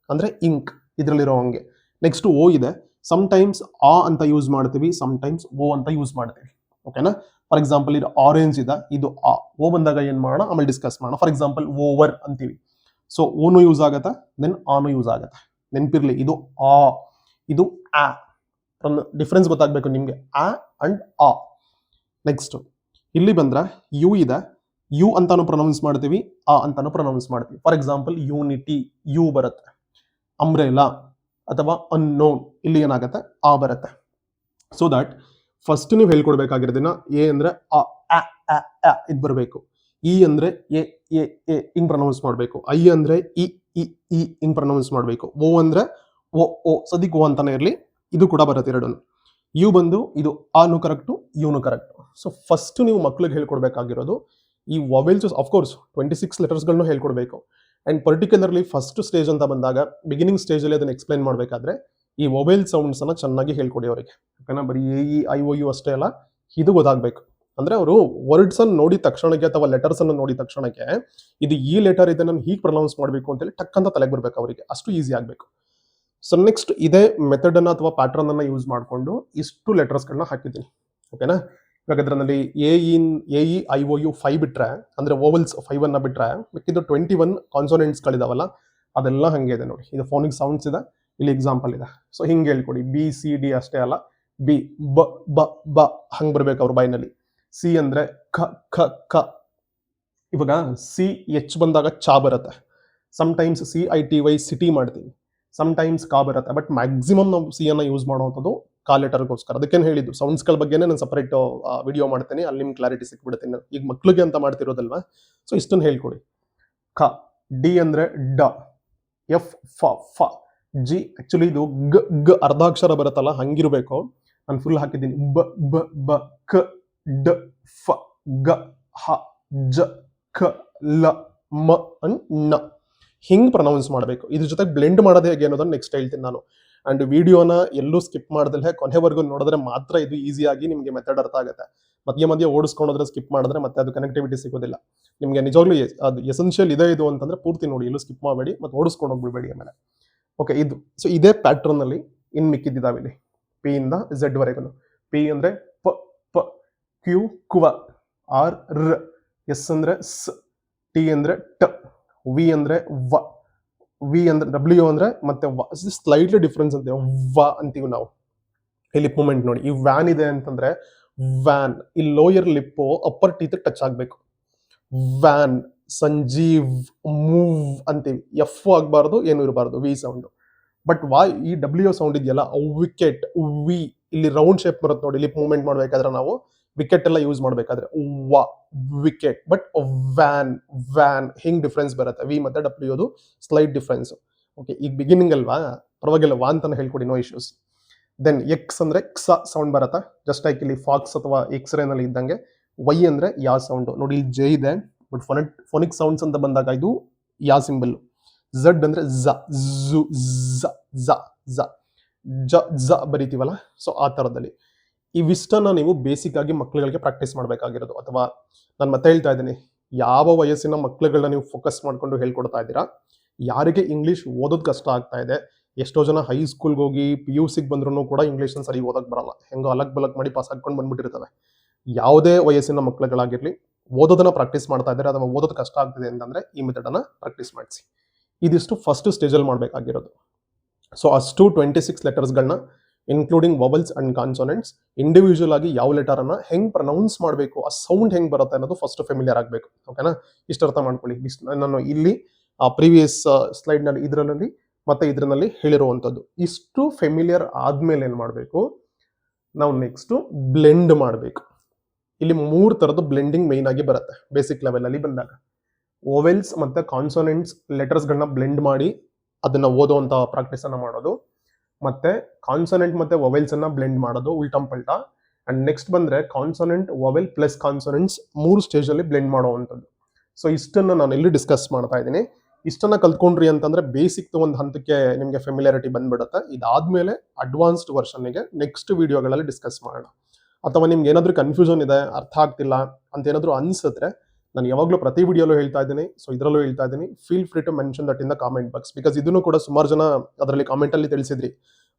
Speaker 1: ಅಂದ್ರೆ ಇಂಕ್ ಇದರಲ್ಲಿರೋ ಹಂಗೆ. ನೆಕ್ಸ್ಟ್ ಓ ಇದೆ, ಸಮ್ ಟೈಮ್ಸ್ ಆ ಅಂತ ಯೂಸ್ ಮಾಡ್ತೀವಿ, ಸಮ್ ಟೈಮ್ಸ್ ಓ ಅಂತ ಯೂಸ್ ಮಾಡ್ತೀವಿ. ಓಕೆನಾ. ಫಾರ್ ಎಕ್ಸಾಂಪಲ್ ಇದು ಆರೆಂಜ್ ಇದೆ, ಇದು ಆ. ಓ ಬಂದಾಗ ಏನ್ ಮಾಡೋಣ ಆಮೇಲೆ ಡಿಸ್ಕಸ್ ಮಾಡೋಣ. ಫಾರ್ ಎಕ್ಸಾಂಪಲ್ ಓವರ್ ಅಂತೀವಿ, ಸೊ ಓನು ಯೂಸ್ ಆಗತ್ತೆ, ದೆನ್ ಆನು ಯೂಸ್ ಆಗತ್ತೆ. ನೆನ್ಪಿರ್ಲಿ, ಇದು ಆ, ಇದು ಆ. ಡಿಫ್ರೆನ್ಸ್ ಗೊತ್ತಾಗ್ಬೇಕು ನಿಮ್ಗೆ, ಆ ಅಂಡ್ ಆ. ನೆಕ್ಸ್ಟ್ ಇಲ್ಲಿ ಬಂದ್ರೆ ಯು ಇದೆ, ಯು ಅಂತಾನು ಪ್ರೊನೌನ್ಸ್ ಮಾಡ್ತೀವಿ, ಆ ಅಂತಾನು ಪ್ರೊನೌನ್ಸ್ ಮಾಡ್ತೀವಿ. ಫಾರ್ ಎಕ್ಸಾಂಪಲ್ ಯೂನಿಟಿ, ಯು ಬರುತ್ತೆ. ಅಂಬ್ರೆಲಾ ಅಥವಾ ಅನ್ನೋನ್, ಇಲ್ಲಿ ಏನಾಗುತ್ತೆ ಆ ಬರುತ್ತೆ. ಸೊ ದಟ್ ಫಸ್ಟ್ ನೀವು ಹೇಳ್ಕೊಡ್ಬೇಕಾಗಿರೋದನ್ನ ಎ ಅಂದ್ರೆ ಇದು ಬರಬೇಕು, ಇ ಅಂದ್ರೆ ಎ ಎ ಎ ಹಿಂಗ್ ಪ್ರೊನೌನ್ಸ್ ಮಾಡಬೇಕು, ಐ ಅಂದ್ರೆ ಇ ಇ ಇ ಹಿಂಗ್ ಪ್ರೊನೌನ್ಸ್ ಮಾಡಬೇಕು, ಓ ಅಂದ್ರೆ ಓ ಓ, ಸದ್ಯಕ್ಕೆ ಓ ಅಂತಾನೆ ಇರಲಿ, ಇದು ಕೂಡ ಬರುತ್ತೆ ಎರಡನ್ನು. ಯು ಬಂದು ಇದು ಆನು ಕರೆಕ್ಟು, ಯುನು ಕರೆಕ್ಟು. ಸೊ ಫಸ್ಟ್ ನೀವು ಮಕ್ಳಿಗೆ ಹೇಳ್ಕೊಡ್ಬೇಕಾಗಿರೋದು ಈ ವೊವೆಲ್ಸ್. ಅಫ್ಕೋರ್ಸ್ 26 ಲೆಟರ್ಸ್ಗಳನ್ನು ಹೇಳ್ಕೊಡ್ಬೇಕು. ಅಂಡ್ ಪರ್ಟಿಕ್ಯುಲರ್ಲಿ ಫಸ್ಟ್ ಸ್ಟೇಜ್ ಅಂತ ಬಂದಾಗ, ಬಿಗಿನಿಂಗ್ ಸ್ಟೇಜಲ್ಲಿ ಅದನ್ನ ಎಕ್ಸ್ಪ್ಲೈನ್ ಮಾಡಬೇಕಾದ್ರೆ ಈ ವೊವೆಲ್ ಸೌಂಡ್ಸ್ ಅನ್ನ ಚೆನ್ನಾಗಿ ಹೇಳ್ಕೊಡಿ ಅವರಿಗೆ. ಓಕೆನಾ. ಬರೀ A E I O U ಅಷ್ಟೇ ಅಲ್ಲ, ಇದು ಗೊತ್ತಾಗಬೇಕು. ಅಂದ್ರೆ ಅವರು ವರ್ಡ್ಸ್ ಅನ್ನು ನೋಡಿದ ತಕ್ಷಣಕ್ಕೆ ಅಥವಾ ಲೆಟರ್ಸ್ ಅನ್ನು ನೋಡಿದ ತಕ್ಷಣಕ್ಕೆ ಇದು ಈ ಲೆಟರ್ ಇದೆ, ನಾನು ಹೀಗೆ ಪ್ರೊನೌನ್ಸ್ ಮಾಡಬೇಕು ಅಂತೇಳಿ ಟಕ್ ಅಂತ ತಲೆಗೆ ಬರ್ಬೇಕು ಅವರಿಗೆ, ಅಷ್ಟು ಈಸಿ ಆಗಬೇಕು. ಸೊ ನೆಕ್ಸ್ಟ್ ಇದೇ ಮೆಥಡ್ ಅನ್ನ ಅಥವಾ ಪ್ಯಾಟರ್ನ್ ಅನ್ನ ಯೂಸ್ ಮಾಡಿಕೊಂಡು ಇಷ್ಟು ಲೆಟರ್ಸ್ಗಳನ್ನ ಹಾಕಿದ್ದೀನಿ. ಓಕೆನಾ. ಇವಾಗ ಇದರಲ್ಲಿ A E I O U 5 ಬಿಟ್ರೆ, ಅಂದ್ರೆ ಓವಲ್ಸ್ 5 ಅನ್ನ ಬಿಟ್ರೆ ಮಿಕ್ಕಿದ್ದು 21 ಕಾನ್ಸೋನೆಂಟ್ಸ್ಗಳಿದಾವಲ್ಲ, ಅದೆಲ್ಲ ಹಂಗೆ ಇದೆ ನೋಡಿ. ಇದು ಫೋನಿಕ್ ಸೌಂಡ್ಸ್ ಇದೆ, ಇಲ್ಲಿ ಎಕ್ಸಾಂಪಲ್ ಇದೆ. ಸೊ ಹಿಂಗೆ ಹೇಳ್ಕೊಡಿ, ಬಿ ಸಿ ಡಿ ಅಷ್ಟೇ ಅಲ್ಲ, ಬಿ ಬ ಬ ಬ ಹಂಗೆ ಬರ್ಬೇಕು ಅವ್ರ ಬಾಯಿನಲ್ಲಿ. ಸಿ ಅಂದ್ರೆ ಖ ಖ ಖ. ಇವಾಗ ಸಿ ಎಚ್ ಬಂದಾಗ ಚಾ ಬರುತ್ತೆ. Sometimes C I T Y city ಮಾಡ್ತೀವಿ, ಸಮ್ ಟೈಮ್ಸ್ ಕಾ ಬರುತ್ತೆ. ಬಟ್ ಮ್ಯಾಕ್ಸಿಮಮ್ ನಾವು ಸಿ ಅನ್ನ ಯೂಸ್ ಮಾಡುವಂಥದ್ದು ಕಾ ಲೆಟರ್ಗೋಸ್ಕರ. ಅದಕ್ಕೇನು ಹೇಳಿದ್ದು ಸೌಂಡ್ಸ್ಗಳ ಬಗ್ಗೆನೇ ನಾನು ಸಪರೇಟ್ ವಿಡಿಯೋ ಮಾಡ್ತೀನಿ, ಅಲ್ಲಿ ನಿಮ್ಗೆ ಕ್ಲಾರಿಟಿ ಸಿಕ್ಬಿಡ್ತೀನಿ. ಈಗ ಮಕ್ಳಿಗೆ ಅಂತ ಮಾಡ್ತಿರೋದಲ್ವಾ, ಸೊ ಇಷ್ಟನ್ನು ಹೇಳ್ಕೊಡಿ. ಖ. ಡಿ ಅಂದ್ರೆ ಡ. ಎಫ್ ಫ ಫ. ಜಿ ಆಕ್ಚುಲಿ ಇದು ಗ ಗ ಅರ್ಧಾಕ್ಷರ ಬರುತ್ತಲ್ಲ, ಹಂಗಿರ್ಬೇಕು. ನಾನು ಫುಲ್ ಹಾಕಿದ್ದೀನಿ. ಬ ಬ ಬ ಕ ಡ ಫ ಗ ಹ ಜ ಕ ಲ ಮ ಅನ್ ನ. ಹಿಂಗ್ ಪ್ರೊನೌನ್ಸ್ ಮಾಡಬೇಕು. ಇದ್ರ ಜೊತೆ ಬ್ಲೆಂಡ್ ಮಾಡೋದು ಹೇಗೆ ಅನ್ನೋದನ್ನ ನೆಕ್ಸ್ಟ್ ಹೇಳ್ತೀನಿ ನಾನು. ಅಂಡ್ ವಿಡಿಯೋನ ಎಲ್ಲೂ ಸ್ಕಿಪ್ ಮಾಡ್ದಲ್ಲೇ ಕೊನೆವರೆಗೂ ನೋಡಿದ್ರೆ ಮಾತ್ರ ಇದು ಈಸಿಯಾಗಿ ನಿಮಗೆ ಮೆಥಡ್ ಅರ್ಥ ಆಗುತ್ತೆ. ಮಧ್ಯ ಮಧ್ಯ ಓಡಿಸ್ಕೊಂಡ್ರೆ ಸ್ಕಿಪ್ ಮಾಡಿದ್ರೆ ಮತ್ತೆ ಅದು ಕನೆಕ್ಟಿವಿಟಿ ಸಿಗೋದಿಲ್ಲ ನಿಮಗೆ. ನಿಜವಾಗ್ಲೂ ಅದು ಎಸೆನ್ಷಿಯಲ್ ಇದೆ ಇದು ಅಂತಂದ್ರೆ ಪೂರ್ತಿ ನೋಡಿ, ಎಲ್ಲೂ ಸ್ಕಿಪ್ ಮಾಡಬೇಡಿ, ಮತ್ತೆ ಓಡಿಸ್ಕೊಂಡು ಹೋಗ್ಬಿಡ್ಬೇಡಿ ಆಮೇಲೆ. ಓಕೆ, ಇದು ಸೊ ಇದೇ ಪ್ಯಾಟ್ರನ್ ಅಲ್ಲಿ ಇನ್ ಮಿಕ್ಕಿದ್ದಾವೆ ಇಲ್ಲಿ, ಪಿ ಇಂದ ಝೆಡ್ ವರೆಗೂ. ಪಿ ಅಂದ್ರೆ ಪ ಪ, ಕ್ಯೂ ಕುವ, ಆರ್ ರ, ಎಸ್ ಅಂದ್ರೆ ಸ್, ಟಿ ಅಂದ್ರೆ ಟ, ವಿ ಅಂದ್ರೆ ವ, ವಿ ಅಂದ್ರೆ ಡಬ್ಲ್ಯೂ ಅಂದ್ರೆ ಮತ್ತೆ ವ. ಸ್ಲೈಟ್ಲಿ ಡಿಫ್ರೆನ್ಸ್ ಅಂತೀವಿ, ವ ಅಂತೀವಿ ನಾವು. ಈ ಲಿಪ್ ಮೂಮೆಂಟ್ ನೋಡಿ, ಈ ವ್ಯಾನ್ ಇದೆ ಅಂತಂದ್ರೆ ವ್ಯಾನ್, ಈ lower lip upper teeth touch ಆಗ್ಬೇಕು. ವ್ಯಾನ್. ಸಂಜೀವ್, ಮೂವ್ ಅಂತೀವಿ. ಎಫ್ ಆಗಬಾರ್ದು, ಏನು ಇರಬಾರ್ದು, ವಿ ಸೌಂಡ್. ಬಟ್ ವಾ ಈ ಡಬ್ಲ್ಯೂ ಸೌಂಡ್ ಇದೆಯಲ್ಲ, ವಿಕೆಟ್, ವಿ, ಇಲ್ಲಿ ರೌಂಡ್ ಶೇಪ್ ಬರುತ್ತೆ ನೋಡಿ ಲಿಪ್ ಮೂವ್ಮೆಂಟ್ ಮಾಡ್ಬೇಕಾದ್ರೆ ನಾವು ವಿಕೆಟ್ ಎಲ್ಲ ಯೂಸ್ ಮಾಡ್ಬೇಕಾದ್ರೆ ವಾ, ವಿಕೆಟ್. ಬಟ್ ವ್ಯಾನ್, ವ್ಯಾನ್ ಹಿಂಗ್ ಡಿಫ್ರೆನ್ಸ್ ಬರುತ್ತೆ. ವಿ ಮತ್ತೆ ಡಬ್ಲ್ಯೂ ಅದು ಸ್ಲೈಟ್ ಡಿಫ್ರೆನ್ಸ್. ಓಕೆ, ಈಗ ಬಿಗಿನಿಂಗ್ ಅಲ್ವಾ, ಪರವಾಗಿಲ್ಲ, ವಾ ಅಂತಾನೆ ಹೇಳ್ಕೊಡಿ, ನೋ ಇಶ್ಯೂಸ್. ದೆನ್ ಎಕ್ಸ್ ಅಂದ್ರೆ ಕ್ಸ ಸೌಂಡ್ ಬರುತ್ತೆ, ಜಸ್ಟ್ ಲೈಕ್ ಇಲ್ಲಿ ಫಾಕ್ಸ್ ಅಥವಾ ಎಕ್ಸ್ರೇ ನಲ್ಲಿ ಇದ್ದಂಗೆ. ವೈ ಅಂದ್ರೆ ಯಾ ಸೌಂಡ್ ನೋಡಿ, ಇಲ್ಲಿ ಜೆ ಇದೆ, ಬಟ್ ಫೋನಿಕ್ ಸೌಂಡ್ಸ್ ಅಂತ ಬಂದಾಗ ಇದು ಯಾ ಸಿಂಬಲ್. ಝಡ್ ಅಂದ್ರೆ ಝ, ಝು, ಝ, ಝ, ಝ, ಜ, ಝ ಬರಿತೀವಲ್ಲ, ಸೊ ಆ ತರದಲ್ಲಿ. ಇವಿಷ್ಟನ್ನ ನೀವು ಬೇಸಿಕ್ ಆಗಿ ಮಕ್ಕಳುಗಳಿಗೆ ಪ್ರಾಕ್ಟೀಸ್ ಮಾಡಬೇಕಾಗಿರೋದು. ಅಥವಾ ನಾನು ಮತ್ತೆ ಹೇಳ್ತಾ ಇದ್ದೀನಿ, ಯಾವ ವಯಸ್ಸಿನ ಮಕ್ಕಳುಗಳನ್ನ ನೀವು ಫೋಕಸ್ ಮಾಡ್ಕೊಂಡು ಹೇಳ್ಕೊಡ್ತಾ ಇದ್ದೀರಾ, ಯಾರಿಗೆ ಇಂಗ್ಲಿಷ್ ಓದೋದು ಕಷ್ಟ ಆಗ್ತಾ ಇದೆ. ಎಷ್ಟೋ ಜನ ಹೈಸ್ಕೂಲ್ಗೆ ಹೋಗಿ PUCಗೆ ಬಂದ್ರು ಕೂಡ ಇಂಗ್ಲಿಷ್ ಸರಿ ಓದಕ್ ಬರಲ್ಲ, ಹೆಂಗೋ ಅಲಗ್ ಬಲಕ್ ಮಾಡಿ ಪಾಸ್ ಹಾಕೊಂಡು ಬಂದ್ಬಿಟ್ಟಿರ್ತವೆ. ಯಾವುದೇ ವಯಸ್ಸಿನ ಮಕ್ಕಳುಗಳಾಗಿರ್ಲಿ, ಓದೋದನ್ನ ಪ್ರಾಕ್ಟೀಸ್ ಮಾಡ್ತಾ ಇದ್ದಾರೆ ಅಥವಾ ಓದೋದು ಕಷ್ಟ ಆಗ್ತಿದೆ ಅಂತಂದ್ರೆ ಈ ಮೆಥಡ್ ಅನ್ನ ಪ್ರಾಕ್ಟೀಸ್ ಮಾಡಿಸಿ. ಇದಿಷ್ಟು ಫಸ್ಟ್ ಸ್ಟೇಜಲ್ಲಿ ಮಾಡಬೇಕಾಗಿರೋದು. ಸೊ ಅಷ್ಟು 26 ಲೆಟರ್ಸ್ಗಳನ್ನ ಇನ್ಕ್ಲೂಡಿಂಗ್ ವಬಲ್ಸ್ ಅಂಡ್ ಕಾನ್ಸೋನೆಂಟ್ಸ್ ಇಂಡಿವಿಜುವಲ್ ಆಗಿ ಯಾವ ಲೆಟರ್ ಅನ್ನ ಹೆಂಗ್ ಪ್ರೊನೌನ್ಸ್ ಮಾಡಬೇಕು, ಆ ಸೌಂಡ್ ಹೆಂಗ್ ಬರುತ್ತೆ ಅನ್ನೋದು ಫಸ್ಟ್ ಫೆಮಿಲಿಯರ್ ಆಗಬೇಕು. ಓಕೆನಾ, ಇಷ್ಟು ಅರ್ಥ ಮಾಡ್ಕೊಳ್ಳಿ. ನಾನು ಇಲ್ಲಿ ಪ್ರೀವಿಯಸ್ ಸ್ಲೈಡ್ ನಲ್ಲಿ ಇದರಲ್ಲಿ ಮತ್ತೆ ಇದರಲ್ಲಿ ಹೇಳಿರುವಂಥದ್ದು. ಇಷ್ಟು ಫೆಮಿಲಿಯರ್ ಆದ್ಮೇಲೆ ಏನ್ ಮಾಡಬೇಕು, ನಾವು ನೆಕ್ಸ್ಟ್ ಬ್ಲೆಂಡ್ ಮಾಡಬೇಕು. ಇಲ್ಲಿ 3 ತರದ್ದು ಬ್ಲೆಂಡಿಂಗ್ ಮೈನ್ ಆಗಿ ಬರುತ್ತೆ ಬೇಸಿಕ್ ಲೆವೆಲ್ ಅಲ್ಲಿ ಬಂದಾಗ. ಓವೆಲ್ಸ್ ಮತ್ತೆ ಕಾನ್ಸೋನೆಂಟ್ಸ್ ಲೆಟರ್ಸ್ಗಳನ್ನ ಬ್ಲೆಂಡ್ ಮಾಡಿ ಅದನ್ನ ಓದುವಂತ ಪ್ರಾಕ್ಟೀಸ್ ಅನ್ನ ಮಾಡೋದು, ಮತ್ತೆ ಕಾನ್ಸೋನೆಂಟ್ ಮತ್ತೆ ವೊವೆಲ್ಸ್ ಅನ್ನ ಬ್ಲೆಂಡ್ ಮಾಡೋದು ಉಲ್ಟಂ ಪಲ್ಟಾ. ಅಂಡ್ ನೆಕ್ಸ್ಟ್ ಬಂದ್ರೆ ಕಾನ್ಸನೆಂಟ್ ವೊವೆಲ್ ಪ್ಲಸ್ ಕಾನ್ಸನೆಂಟ್ಸ್ 3 ಸ್ಟೇಜಲ್ಲಿ ಬ್ಲೆಂಡ್ ಮಾಡುವಂಥದ್ದು. ಸೊ ಇಷ್ಟನ್ನು ನಾನು ಇಲ್ಲಿ ಡಿಸ್ಕಸ್ ಮಾಡ್ತಾ ಇದ್ದೀನಿ. ಇಷ್ಟನ್ನ ಕಲ್ತ್ಕೊಂಡ್ರಿ ಅಂತಂದ್ರೆ ಬೇಸಿಕ್ ಒಂದು ಹಂತಕ್ಕೆ ನಿಮಗೆ ಫೆಮಿಲಿಯಾರಿಟಿ ಬಂದ್ಬಿಡುತ್ತೆ. ಇದಾದ್ಮೇಲೆ ಅಡ್ವಾನ್ಸ್ಡ್ ವರ್ಷನ್ಗೆ ನೆಕ್ಸ್ಟ್ ವಿಡಿಯೋಗಳಲ್ಲಿ ಡಿಸ್ಕಸ್ ಮಾಡೋಣ. ಅಥವಾ ನಿಮ್ಗೆ ಏನಾದರೂ ಕನ್ಫ್ಯೂಷನ್ ಇದೆ, ಅರ್ಥ ಆಗ್ತಿಲ್ಲ ಅಂತ ಏನಾದರೂ ಅನ್ಸಿದ್ರೆ ನಾನು ಯಾವಾಗಲೂ ಪ್ರತಿ ವಿಡಿಯೋಲೂ ಹೇಳ್ತಾ ಇದ್ದೀನಿ, ಸೊ ಇದರಲ್ಲೂ ಹೇಳ್ತಾ ಇದ್ದೀನಿ, feel free to mention that in the comment box. Because ಇದನ್ನು ಕೂಡ ಸುಮಾರು ಜನ ಅದರಲ್ಲಿ ಕಾಮೆಂಟಲ್ಲಿ ತಿಳಿಸಿದ್ರಿ,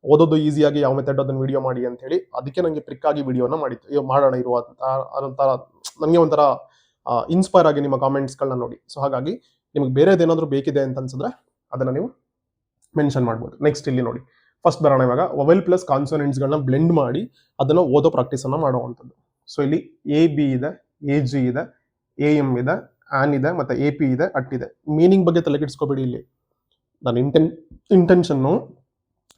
Speaker 1: ಓದೋದು ಈಸಿಯಾಗಿ ಯಾವ ಮೆಥಡ್ ಅದನ್ನು ವಿಡಿಯೋ ಮಾಡಿ ಅಂತ ಹೇಳಿ. ಅದಕ್ಕೆ ನನಗೆ ಟ್ರಿಕ್ ಆಗಿ ವಿಡಿಯೋನ ಮಾಡೋಣ ಇರುವಂತ ನನಗೆ ಒಂಥರ ಇನ್ಸ್ಪೈರ್ ಆಗಿ ನಿಮ್ಮ ಕಾಮೆಂಟ್ಸ್ಗಳನ್ನ ನೋಡಿ. ಸೊ ಹಾಗಾಗಿ ನಿಮಗೆ ಬೇರೆದೇನಾದರೂ ಬೇಕಿದೆ ಅಂತ ಅನ್ಸಿದ್ರೆ ಅದನ್ನು ನೀವು ಮೆನ್ಷನ್ ಮಾಡ್ಬೋದು. ನೆಕ್ಸ್ಟ್ ಇಲ್ಲಿ ನೋಡಿ, ಫಸ್ಟ್ ಬರೋಣ ಇವಾಗ ವೊವೆಲ್ ಪ್ಲಸ್ ಕಾನ್ಸೋನೆಂಟ್ಸ್ಗಳನ್ನ ಬ್ಲೆಂಡ್ ಮಾಡಿ ಅದನ್ನು ಓದೋ ಪ್ರಾಕ್ಟೀಸನ್ನು ಮಾಡುವಂಥದ್ದು. ಸೊ ಇಲ್ಲಿ ಎ ಬಿ ಇದೆ, ಎ ಜಿ ಇದೆ, ಎ ಎಮ್ ಇದೆ, ಆನ್ ಇದೆ, ಮತ್ತು ಎ ಪಿ ಇದೆ, ಅಟ್ ಇದೆ. ಮೀನಿಂಗ್ ಬಗ್ಗೆ ತಲೆಗೆಡಿಸ್ಕೋಬೇಡಿ. ಇಲ್ಲಿ ನಾನು ಇಂಟೆನ್ಷನ್ನು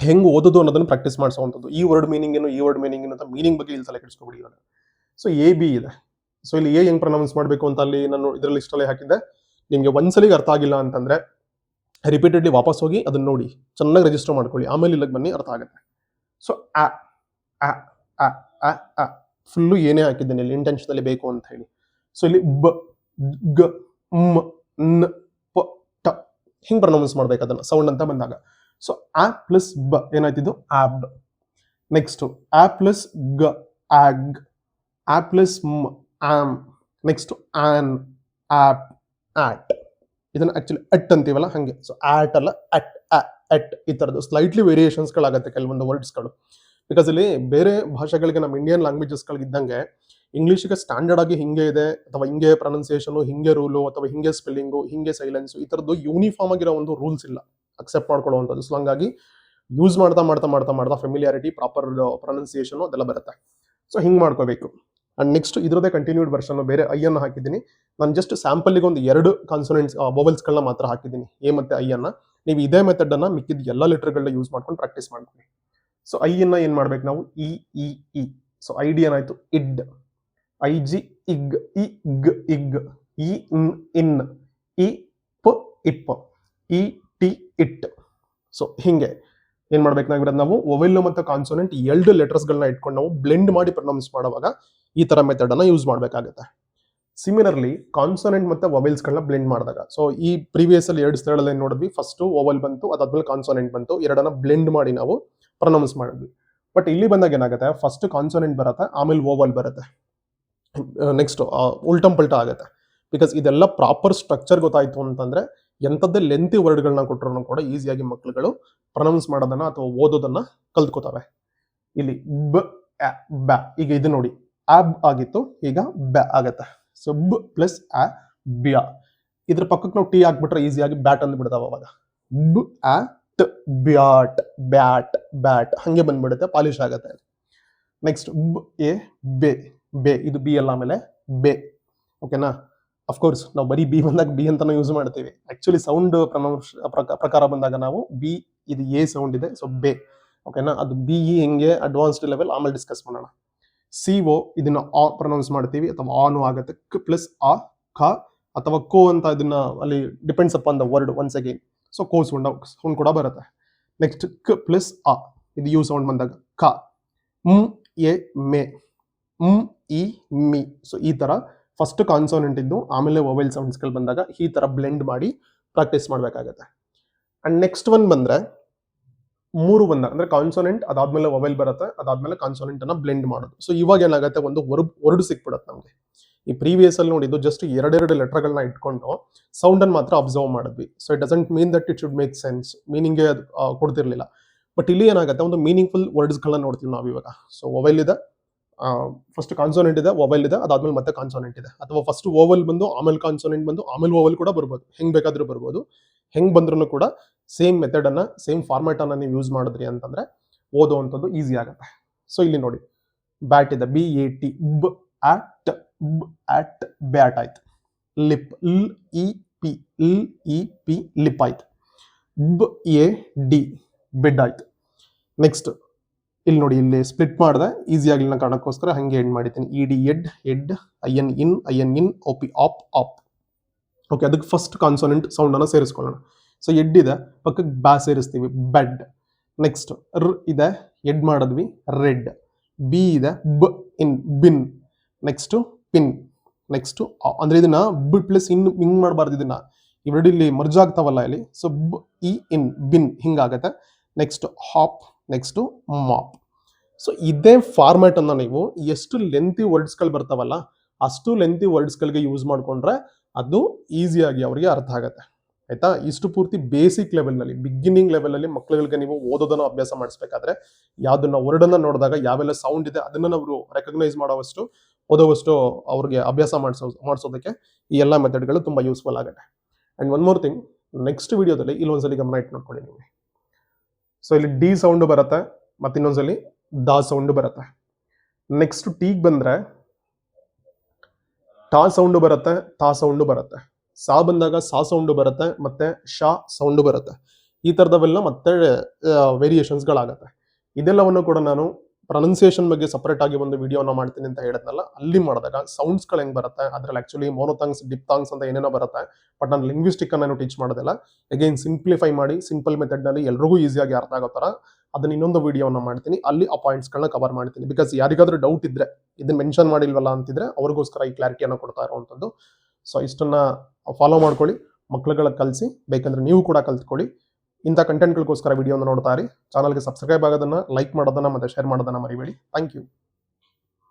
Speaker 1: ಹೆಂಗೆ ಓದೋದು ಅನ್ನೋದನ್ನು ಪ್ರಾಕ್ಟೀಸ್ ಮಾಡಿಸುವಂಥದ್ದು. ಈ ವರ್ಡ್ ಮೀನಿಂಗ್ ಏನು, ಈ ವರ್ಡ್ ಮೀನಿಂಗ್ ಏನು ಅಂತ ಮೀನಿಂಗ್ ಬಗ್ಗೆ ಇಲ್ಲಿ ತಲೆಗೆಡಿಸ್ಕೋಬೇಡಿ ಇವಾಗ. ಸೊ ಎ ಬಿ ಇದೆ. ಸೊ ಇಲ್ಲಿ ಎ ಹೆಂಗೆ ಪ್ರೊನೌನ್ಸ್ ಮಾಡಬೇಕು ಅಂತ ಅಲ್ಲಿ ನಾನು ಇದರಲ್ಲಿ ಇಷ್ಟಲ್ಲೇ ಹಾಕಿದ್ದೆ. ನಿಮಗೆ ಒಂದ್ಸಲಿಗೆ ಅರ್ಥ ಆಗಿಲ್ಲ ಅಂತಂದ್ರೆ ರಿಪೀಟೆಡ್ಲಿ ವಾಪಸ್ ಹೋಗಿ ಅದನ್ನ ನೋಡಿ, ಚೆನ್ನಾಗಿ ರಿಜಿಸ್ಟರ್ ಮಾಡ್ಕೊಳ್ಳಿ, ಆಮೇಲೆ ಇಲ್ಲಿಗೆ ಬನ್ನಿ, ಅರ್ಥ ಆಗುತ್ತೆ. ಸೊ ಫುಲ್ಲು ಏನೇ ಹಾಕಿದ್ದೇನೆ ಇಲ್ಲಿ ಇಂಟೆನ್ಷನಲ್ಲಿ ಬೇಕು ಅಂತ ಹೇಳಿ. ಸೊ ಇಲ್ಲಿ ಬ ಗ ಮ್ ನ ಪ ಟ ಹಿಂಗೆ ಪ್ರೊನೌನ್ಸ್ ಮಾಡ್ಬೇಕು ಅದನ್ನು ಸೌಂಡ್ ಅಂತ ಬಂದಾಗ. ಸೊ ಆ ಪ್ಲಸ್ ಬ ಏನಾಯ್ತಿದ್ದು ಆಬ್. ನೆಕ್ಸ್ಟ್ ಆ ಪ್ಲಸ್ ಗ ಆಗ್, ಆ ಪ್ಲಸ್ ಮ್ am, next an, ap, at. ಇದನ್ನ ಆಕ್ಚುಲಿ ಅಟ್ ಅಂತೀವಲ್ಲ ಹಂಗೆ. ಸೊ ಆಟ್ ಅಲ್ಲ ಅಟ್, ಅಟ್ ಈ ಥರದ್ದು ಸ್ಲೈಟ್ಲಿ ವೇರಿಯೇಷನ್ಸ್ಗಳಾಗುತ್ತೆ ಕೆಲವೊಂದು ವರ್ಡ್ಸ್ಗಳು. ಬಿಕಾಸ್ ಇಲ್ಲಿ ಬೇರೆ ಭಾಷೆಗಳಿಗೆ ನಮ್ಮ ಇಂಡಿಯನ್ ಲ್ಯಾಂಗ್ವೇಜಸ್ಗಳಿದ್ದಂಗೆ ಇಂಗ್ಲೀಷಿಗೆ ಸ್ಟ್ಯಾಂಡರ್ಡ್ ಆಗಿ ಹಿಂಗೆ ಇದೆ, ಅಥವಾ ಹಿಂಗೆ ಪ್ರೊನೌನ್ಸಿಯೇಷನು, ಹಿಂಗೆ ರೂಲು, ಅಥವಾ ಹಿಂಗೆ ಸ್ಪೆಲ್ಲಿಂಗು, ಹಿಂಗೆ ಸೈಲೆನ್ಸು, ಈ ಥರದ್ದು ಯೂನಿಫಾರ್ಮ್ ಆಗಿರೋ ಒಂದು ರೂಲ್ಸ್ ಇಲ್ಲ ಅಕ್ಸೆಪ್ಟ್ ಮಾಡ್ಕೊಳ್ಳುವಂಥದ್ದು. ಸೊ ಹಂಗಾಗಿ ಯೂಸ್ ಮಾಡ್ತಾ ಫೆಮಿಲಿಯಾರಿಟಿ, ಪ್ರಾಪರ್ ಪ್ರೊನೌನ್ಸಿಯೇಷನು ಅದೆಲ್ಲ ಬರುತ್ತೆ. ಸೊ ಹಿಂಗೆ ಮಾಡ್ಕೋಬೇಕು. ಅಂಡ್ ನೆಕ್ಸ್ಟ್ ಇದರದೇ ಕಂಟಿನ್ಯೂಡ್ ವರ್ಷನ್ ಬೇರೆ ಐ ಅನ್ನು ಹಾಕಿದ್ದೀನಿ. ನಾನು ಜಸ್ಟ್ ಸ್ಯಾಂಪಲ್ಗೆ ಒಂದು 2 ಕಾನ್ಸೋನೆಂಟ್ಸ್ ವೊವೆಲ್ಸ್ಗಳನ್ನ ಮಾತ್ರ ಹಾಕಿದ್ದೀನಿ, ಎ ಮತ್ತು ಐ ಅನ್ನ. ನೀವು ಇದೇ ಮೆಥಡ್ ಅನ್ನ ಮಿಕ್ಕಿದ ಎಲ್ಲ ಲೆಟರ್ಗಳನ್ನ ಯೂಸ್ ಮಾಡ್ಕೊಂಡು ಪ್ರಾಕ್ಟೀಸ್ ಮಾಡ್ಕೊಳ್ಳಿ. ಸೊ ಐ ಅನ್ನ ಏನ್ ಮಾಡ್ಬೇಕು ನಾವು, E E E. So I D ಏನಾಯ್ತು ಇಡ್, ಐ ಜಿ ಇಗ್, ಇ ಗ್ ಇಗ್, ಇ ಇನ್, ಇ ಪ ಇಪ್, ಇ ಟಿ ಇಟ್. ಸೊ ಹಿಂಗೆ ಏನ್ ಮಾಡ್ಬೇಕಾಗಿರೋದು ನಾವು ವೊವೆಲ್ ಮತ್ತು ಕಾನ್ಸೋನೆಂಟ್ 2 ಲೆಟರ್ಸ್ಗಳನ್ನ ಇಟ್ಕೊಂಡು ನಾವು ಬ್ಲೆಂಡ್ ಮಾಡಿ ಪ್ರೊನೌನ್ಸ್ ಮಾಡುವಾಗ ಈ ತರ ಮೆಥಡ್ ಅನ್ನ ಯೂಸ್ ಮಾಡಬೇಕಾಗುತ್ತೆ. ಸಿಮಿಲರ್ಲಿ ಕಾನ್ಸೋನೆಂಟ್ ಮತ್ತೆ ವೊವೆಲ್ಸ್ಗಳನ್ನ ಬ್ಲೆಂಡ್ ಮಾಡಿದಾಗ, ಸೊ ಈ ಪ್ರೀವಿಯಸ್ ಅಲ್ಲಿ 2 ಸ್ಥಳದಲ್ಲಿ ನೋಡಿದ್ವಿ, ಫಸ್ಟ್ ವೊವೆಲ್ ಬಂತು, ಅದಾದ್ಮೇಲೆ ಕಾನ್ಸೋನೆಂಟ್ ಬಂತು, ಎರಡನ್ನ ಬ್ಲೆಂಡ್ ಮಾಡಿ ನಾವು ಪ್ರೊನೌನ್ಸ್ ಮಾಡಿದ್ವಿ. ಬಟ್ ಇಲ್ಲಿ ಬಂದಾಗ ಏನಾಗುತ್ತೆ, ಫಸ್ಟ್ ಕಾನ್ಸೋನೆಂಟ್ ಬರುತ್ತೆ, ಆಮೇಲೆ ವೊವೆಲ್ ಬರುತ್ತೆ. ನೆಕ್ಸ್ಟ್ ಉಲ್ಟಂ ಪಲ್ಟ ಆಗುತ್ತೆ. ಬಿಕಾಸ್ ಇದೆಲ್ಲ ಪ್ರಾಪರ್ ಸ್ಟ್ರಕ್ಚರ್ ಗೊತ್ತಾಯ್ತು ಅಂತಂದ್ರೆ ಎಂಥದ್ದೇ ಲೆಂತಿ ವರ್ಡ್ಗಳನ್ನ ಕೊಟ್ಟರು ಕೂಡ ಈಸಿಯಾಗಿ ಮಕ್ಕಳುಗಳು ಪ್ರೊನೌನ್ಸ್ ಮಾಡೋದನ್ನ ಅಥವಾ ಓದೋದನ್ನ ಕಲ್ತ್ಕೋತವೆ. ಇಲ್ಲಿ ಬ ಬ್ಯಾ, ಈಗ ಇದು ನೋಡಿ ಆಬ್ ಆಗಿತ್ತು, ಈಗ ಬ್ಯಾ ಆಗತ್ತೆ. ಸೊ ಬ್ ಪ್ಲಸ್ ಆ ಬ್ಯಾ. ಇದ್ರ ಪಕ್ಕಕ್ಕೆ ನಾವು ಟಿ ಹಾಕ್ಬಿಟ್ರೆ ಈಸಿಯಾಗಿ ಬ್ಯಾಟ್ ಅಂದ್ ಬಿಡ್ತಾವ ಅವಾಗ. ಬ್ ಆ ಟ್ ಬ್ಯಾಟ್, ಬ್ಯಾಟ್ ಬ್ಯಾಟ್ ಹಂಗೆ ಬಂದ್ಬಿಡುತ್ತೆ, ಪಾಲಿಶ್ ಆಗತ್ತೆ. ನೆಕ್ಸ್ಟ್ ಬ್ ಎ ಬೆ, ಬೆ ಇದು ಬಿ ಅಲ್ಲ, ಆಮೇಲೆ ಬೆ. ಓಕೆನಾ? ಅಫ್ಕೋರ್ಸ್ ನಾವು ಬರೀ ಬಿ ಬಂದಾಗ ಬಿ ಅಂತಾನು ಯೂಸ್ ಮಾಡ್ತೀವಿ. ಆಕ್ಚುಲಿ ಸೌಂಡ್ ಪ್ರಕಾರ ಬಂದಾಗ ನಾವು ಬಿ, ಇದು ಎ ಸೌಂಡ್ ಇದೆ, ಸೊ ಬೆ. ಓಕೆನಾ? ಅದು ಬಿ ಇ ಹೆಂಗೆ ಅಡ್ವಾನ್ಸ್ಡ್ ಲೆವೆಲ್ ಆಮೇಲೆ ಡಿಸ್ಕಸ್ ಮಾಡೋಣ. ಸಿ ಒ ಇದನ್ನ ಆ ಪ್ರೊನೌನ್ಸ್ ಮಾಡ್ತೀವಿ, ಅಥವಾ ಆನು ಆಗುತ್ತೆ. ಕ್ ಪ್ಲಸ್ ಆ, ಖ ಅಥವಾ ಕೋ ಅಂತ ಇದನ್ನ ಅಲ್ಲಿ depends upon the word once again. So ಕೋ ಸೌಂಡ್ ಕೂಡ ಬರುತ್ತೆ. ನೆಕ್ಸ್ಟ್ ಕ್ ಪ್ಲಸ್ ಆ, ಇದು ಯು ಸೌಂಡ್ ಬಂದಾಗ ಖ. ಮ್ ಎ ಮೆ, ಮ್ ಇ ಮಿ. ಸೊ ಈ ತರ ಫಸ್ಟ್ ಕಾನ್ಸೋನೆಂಟ್ ಇದ್ದು ಆಮೇಲೆ ವೊವೆಲ್ ಸೌಂಡ್ಸ್ಗಳು ಬಂದಾಗ ಈ ತರ ಬ್ಲೆಂಡ್ ಮಾಡಿ ಪ್ರಾಕ್ಟೀಸ್ ಮಾಡಬೇಕಾಗತ್ತೆ. ಅಂಡ್ ನೆಕ್ಸ್ಟ್ ಒನ್ ಬಂದ್ರೆ 3 ಬಂದ ಅಂದ್ರೆ ಕಾನ್ಸೋನೆಂಟ್, ಅದಾದ್ಮೇಲೆ ವೊವೆಲ್ ಬರುತ್ತೆ, ಅದಾದ್ಮೇಲೆ ಕಾನ್ಸೋನೆಂಟ್ ಅನ್ನ ಬ್ಲೆಂಡ್ ಮಾಡೋದು. ಸೊ ಇವಾಗ ಏನಾಗುತ್ತೆ, ಒಂದು ವರ್ಡ್ ಸಿಕ್ಬಿಡುತ್ತೆ ನಮಗೆ. ಈ ಪ್ರೀವಿಯಸ್ ಅಲ್ಲಿ ನೋಡಿದ್ದು ಜಸ್ಟ್ 2 ಲೆಟರ್ಗಳನ್ನ ಇಟ್ಕೊಂಡು ಸೌಂಡ್ ಅನ್ನು ಮಾತ್ರ ಅಬ್ಸರ್ವ್ ಮಾಡಿದ್ವಿ. So it doesn't mean that it should make sense, meaning ಕೊಡ್ತಿರ್ಲಿಲ್ಲ. ಬಟ್ ಇಲ್ಲಿ ಏನಾಗುತ್ತೆ, ಒಂದು ಮೀನಿಂಗ್ಫುಲ್ ವರ್ಡ್ಸ್ಗಳನ್ನ ನೋಡ್ತೀವಿ ನಾವು ಇವಾಗ. ಸೊ ವೊವೆಲ್ ಇದೆ, ಫಸ್ಟ್ ಕಾನ್ಸೋನೆಂಟ್ ಇದೆ, ವೊವೆಲ್ ಇದೆ, ಅದಾದ್ಮೇಲೆ ಮತ್ತೆ ಕಾನ್ಸೋನೆಂಟ್ ಇದೆ. ಅಥವಾ ಫಸ್ಟ್ ವೊವೆಲ್ ಬಂದು ಆಮೇಲೆ ಕಾನ್ಸೋನೆಂಟ್ ಬಂದು ಆಮೇಲೆ ವೊವೆಲ್ ಕೂಡ ಬರ್ಬೋದು, ಹೆಂಗ್ ಬೇಕಾದ್ರೂ ಬರ್ಬೋದು. ಹೆಂಗ್ ಬಂದ್ರೂ ಕೂಡ ಸೇಮ್ ಮೆಥಡ್ ಅನ್ನ, ಸೇಮ್ ಫಾರ್ಮ್ಯಾಟ್ ಅನ್ನ ನೀವು ಯೂಸ್ ಮಾಡಿದ್ರಿ ಅಂತಂದ್ರೆ ಓದುವಂಥದ್ದು ಈಸಿ ಆಗುತ್ತೆ. ಸೊ ಇಲ್ಲಿ ನೋಡಿ ಬ್ಯಾಟ್ ಇದೆ, B A T, b at, b at bat ಆಯ್ತು. Lip, l i p, l i p lip ಆಯ್ತು. ಬ್ ಎ ಡಿ ಬೆಡ್ ಆಯ್ತು. ನೆಕ್ಸ್ಟ್ ಇಲ್ಲಿ ನೋಡಿ, ಇಲ್ಲಿ ಸ್ಪ್ಲಿಟ್ ಮಾಡಿದೆ ಈಸಿಯಾಗಿ ನಾನು ಕಾರಣಕ್ಕೋಸ್ಕರ ಹಂಗೆ ಎಂಡ್ ಮಾಡಿದ್ದೀನಿ. E D ed, ed, I N in, O P op, op. Okay, ಅದಕ್ಕೆ ಫಸ್ಟ್ ಕಾನ್ಸೋನೆಂಟ್ ಸೌಂಡ್ ಅನ್ನ ಸೇರಿಸ್ಕೊಳ್ಳೋಣ. ಸೊ ಎಡ್ ಇದೆ, ಪಕ್ಕಕ್ಕೆ ಬಾ ಸೇರಿಸ್ತೀವಿ, ಬೆಡ್. ನೆಕ್ಸ್ಟ್ ರ್ ಇದೆ, ಎಡ್ ಮಾಡಿದ್ವಿ, ರೆಡ್. ಬಿ ಇದೆ, ಬ ಇನ್ ಬಿನ್, ನೆಕ್ಸ್ಟ್ ಪಿನ್, ನೆಕ್ಸ್ಟ್ ಅಂದ್ರೆ ಇದನ್ನ ಬ್ ಪ್ಲಸ್ ಇನ್ ಹಿಂಗ್ ಮಾಡಬಾರ್ದು, ಇದನ್ನ ಇವೆರಡು ಇಲ್ಲಿ ಮರ್ಜ್ ಆಗ್ತಾವಲ್ಲ ಇಲ್ಲಿ, ಸೊ ಬ್ ಇ ಇನ್ ಬಿನ್ ಹಿಂಗಾಗತ್ತೆ. Next hop, next mop. So ಇದೇ ಫಾರ್ಮ್ಯಾಟ್ ಅನ್ನ ನೀವು ಎಷ್ಟು ಲೆಂತಿ ವರ್ಡ್ಸ್ಗಳು ಬರ್ತಾವಲ್ಲ ಅಷ್ಟು ಲೆಂತಿ ವರ್ಡ್ಸ್ಗಳಿಗೆ ಯೂಸ್ ಮಾಡ್ಕೊಂಡ್ರೆ ಅದು ಈಸಿಯಾಗಿ ಅವರಿಗೆ ಅರ್ಥ ಆಗುತ್ತೆ. ಆಯ್ತಾ? ಇಷ್ಟು ಪೂರ್ತಿ ಬೇಸಿಕ್ ಲೆವೆಲ್ನಲ್ಲಿ, ಬಿಗಿನಿಂಗ್ ಲೆವೆಲಲ್ಲಿ ಮಕ್ಕಳುಗಳಿಗೆ ನೀವು ಓದೋದನ್ನು ಅಭ್ಯಾಸ ಮಾಡಿಸ್ಬೇಕಾದ್ರೆ ಯಾವ್ದನ್ನ ವರ್ಡನ್ನ ನೋಡಿದಾಗ ಯಾವೆಲ್ಲ ಸೌಂಡ್ ಇದೆ ಅದನ್ನ ನಾವು ರೆಕಗ್ನೈಸ್ ಮಾಡೋವಷ್ಟು ಓದೋವಷ್ಟು ಅವ್ರಿಗೆ ಅಭ್ಯಾಸ ಮಾಡಿಸೋದಕ್ಕೆ ಈ ಎಲ್ಲ ಮೆಥಡ್ಗಳು ತುಂಬಾ ಯೂಸ್ಫುಲ್ ಆಗುತ್ತೆ. And one more thing, next ವಿಡಿಯೋದಲ್ಲಿ ಇಲ್ಲೊಂದ್ಸಲಿ ಗಮನ ಇಟ್ಟು ನೋಡ್ಕೊಳ್ಳಿ ನೀವು. ಸೊ ಇಲ್ಲಿ ಡಿ ಸೌಂಡ್ ಬರುತ್ತೆ, ಮತ್ತೆ ಇನ್ನೊಂದ್ಸಲಿ ದ ಸೌಂಡ್ ಬರುತ್ತೆ. ನೆಕ್ಸ್ಟ್ ಟೀಗ್ ಬಂದ್ರೆ ಟಾ ಸೌಂಡ್ ಬರುತ್ತೆ, ತಾ ಸೌಂಡ್ ಬರುತ್ತೆ. ಸಾ ಬಂದಾಗ ಸಾ ಸೌಂಡ್ ಬರುತ್ತೆ, ಮತ್ತೆ ಶಾ ಸೌಂಡ್ ಬರುತ್ತೆ. ಈ ತರದವೆಲ್ಲ ಮತ್ತೆ ವೇರಿಯೇಷನ್ಸ್ಗಳಾಗತ್ತೆ. ಇದೆಲ್ಲವನ್ನು ಕೂಡ ನಾನು ಪ್ರೊನೌನ್ಸಿಯೇಷನ್ ಬಗ್ಗೆ ಸಪರೇಟ್ ಆಗಿ ಒಂದು ವಿಡಿಯೋನ ಮಾಡ್ತೀನಿ ಅಂತ ಹೇಳಿದ್ನಲ್ಲ, ಅಲ್ಲಿ ಮಾಡಿದಾಗ ಸೌಂಡ್ಸ್ಗಳು ಹೆಂಗ್ ಬರುತ್ತೆ, ಅದ್ರಲ್ಲಿ ಆಕ್ಚುಲಿ ಮೋನೋಥಾಂಗ್ಸ್, ಡಿಪ್ತಾಂಗ್ಸ್ ಅಂತ ಏನೇನೋ ಬರುತ್ತೆ. ಬಟ್ ನಾನು ಲಿಂಗ್ವಿಸ್ಟಿಕ್ ಅನ್ನು ಟೀಚ್ ಮಾಡೋದಿಲ್ಲ. ಅಗೈನ್ ಸಿಂಪ್ಲಿಫೈ ಮಾಡಿ ಸಿಂಪಲ್ ಮೆಥಡ್ ನಲ್ಲಿ ಎಲ್ರಿಗೂ ಈಸಿಯಾಗಿ ಅರ್ಥ ಆಗೋ ತರ ಅದನ್ನ ಇನ್ನೊಂದು ವಿಡಿಯೋನ ಮಾಡ್ತೀನಿ, ಅಲ್ಲಿ ಆ ಪಾಯಿಂಟ್ಸ್ಗಳನ್ನ ಕವರ್ ಮಾಡ್ತೀನಿ. ಬಿಕಾಸ್ ಯಾರಿಗಾದ್ರೂ ಡೌಟ್ ಇದ್ರೆ ಇದನ್ನ ಮೆನ್ಷನ್ ಮಾಡಿಲ್ವಲ್ಲ ಅಂತಿದ್ರೆ ಅವ್ರಿಗೋಸ್ಕರ ಈ ಕ್ಲಾರಿಟಿಯನ್ನು ಕೊಡ್ತಾ ಇರುವಂತದ್ದು. ಸೊ ಇಷ್ಟನ್ನ ಫಾಲೋ ಮಾಡ್ಕೊಳ್ಳಿ, ಮಕ್ಕಳುಗಳ ಕಲಿಸಿ, ಬೇಕಂದ್ರೆ ನೀವು ಕೂಡ ಕಲ್ತ್ಕೊಳ್ಳಿ. ಇಂಥ ಕಂಟೆಂಟ್ಗಳಿಗೋಸ್ಕರ ವಿಡಿಯೋನ ನೋಡ್ತಾ ಇರಿ. ಚಾನಲ್ಗೆ ಸಬ್ಸ್ಕ್ರೈಬ್ ಆಗೋದನ್ನ, ಲೈಕ್ ಮಾಡೋದನ್ನ ಮತ್ತೆ ಶೇರ್ ಮಾಡೋದನ್ನ ಮರಿಬೇಡಿ. Thank you.